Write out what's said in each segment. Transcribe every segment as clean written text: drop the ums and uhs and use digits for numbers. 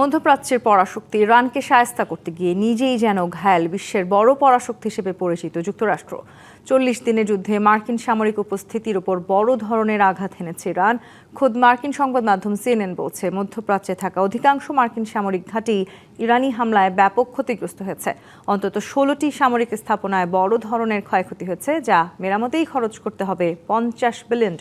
মধ্যপ্রাচ্যের পরাশক্তি ইরানকে শায়েস্তা করতে গিয়ে নিজেই যেন ঘায়েল বিশ্বের বড় পরাশক্তি হিসেবে পরিচিত যুক্তরাষ্ট্র। ৪০ দিনের যুদ্ধে মার্কিন সামরিক উপস্থিতির উপর বড় ধরনের আঘাত হেনেছে ইরান। খোদ মার্কিন সংবাদ মাধ্যম সিএনএন বলছে, মধ্যপ্রাচ্যে থাকা অধিকাংশ মার্কিন সামরিক ঘাঁটি ইরানি হামলায় ব্যাপক ক্ষতিগ্রস্ত হয়েছে। অন্তত ১৬টি সামরিক স্থাপনায় বড় ধরনের ক্ষয়ক্ষতি হয়েছে, যা মেরামতেই খরচ করতে হবে $৫০ বিলিয়ন।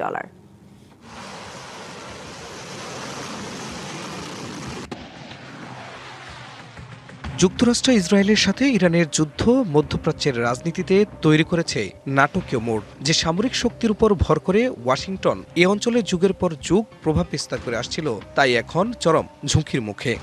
যুক্তরাষ্ট্র ইসরায়েলের সাথে ইরানের যুদ্ধ মধ্যপ্রাচ্যের রাজনীতিতে তৈরি করেছে নাটকীয় মোড়। যে সামরিক শক্তির উপর ভর করে ওয়াশিংটন এ অঞ্চলে যুগের পর যুগ প্রভাব বিস্তার করে আসছিল, তাই এখন চরম ঝুঁকির মুখে।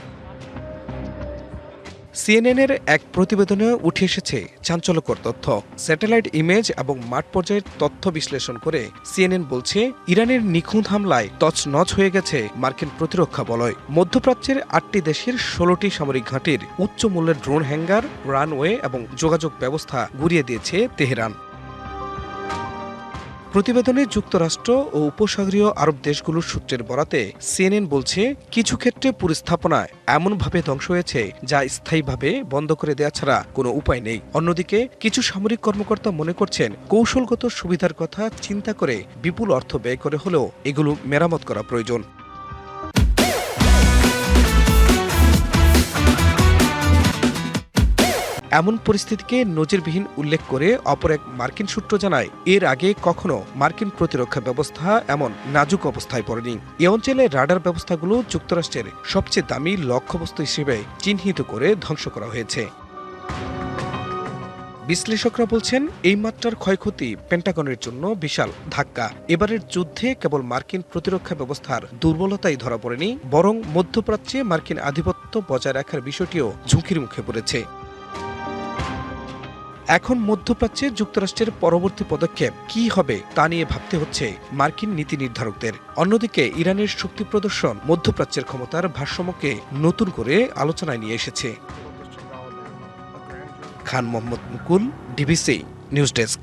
সিএনএনের এক প্রতিবেদনে উঠে এসেছে চাঞ্চল্যকর তথ্য। স্যাটেলাইট ইমেজ এবং মাঠ পর্যায়ের তথ্য বিশ্লেষণ করে সিএনএন বলছে, ইরানের নিখুঁত হামলায় তছনছ হয়ে গেছে মার্কিন প্রতিরক্ষা বলয়। মধ্যপ্রাচ্যের ৮টি দেশের ১৬টি সামরিক ঘাঁটির উচ্চ মূল্যের ড্রোন হ্যাঙ্গার, রানওয়ে এবং যোগাযোগ ব্যবস্থা গুঁড়িয়ে দিয়েছে তেহরান। প্রতিবেদনে যুক্তরাষ্ট্র ও উপসাগরীয় আরব দেশগুলোর সূত্রের বরাতে সিএনএন বলছে, কিছু ক্ষেত্রে পুরো স্থাপনা এমনভাবে ধ্বংস হয়েছে যা স্থায়ীভাবে বন্ধ করে দেওয়া ছাড়া কোনো উপায় নেই। অন্যদিকে কিছু সামরিক কর্মকর্তা মনে করছেন, কৌশলগত সুবিধার কথা চিন্তা করে বিপুল অর্থ ব্যয় করে হলেও এগুলো মেরামত করা প্রয়োজন। এমন পরিস্থিতিকে নজিরবিহীন উল্লেখ করে অপর এক মার্কিন সূত্র জানায়, এর আগে কখনো মার্কিন প্রতিরক্ষা ব্যবস্থা এমন নাজুক অবস্থায় পড়েনি। এ অঞ্চলে রাডার ব্যবস্থাগুলো যুক্তরাষ্ট্রের সবচেয়ে দামি লক্ষ্যবস্তু হিসেবে চিহ্নিত করে ধ্বংস করা হয়েছে। বিশ্লেষকরা বলছেন, এই মাত্রার ক্ষয়ক্ষতি পেন্টাগনের জন্য বিশাল ধাক্কা। এবারের যুদ্ধে কেবল মার্কিন প্রতিরক্ষা ব্যবস্থার দুর্বলতাই ধরা পড়েনি, বরং মধ্যপ্রাচ্যে মার্কিন আধিপত্য বজায় রাখার বিষয়টিও ঝুঁকির মুখে পড়েছে। এখন মধ্যপ্রাচ্যে যুক্তরাষ্ট্রের পরবর্তী পদক্ষেপ কী হবে তা নিয়ে ভাবতে হচ্ছে মার্কিন নীতি নির্ধারকদের। অন্যদিকে ইরানের শক্তি প্রদর্শন মধ্যপ্রাচ্যের ক্ষমতার ভারসাম্যকে নতুন করে আলোচনায় নিয়ে এসেছে। খান মোহাম্মদ মুকুল, ডিবিসি নিউজ ডেস্ক।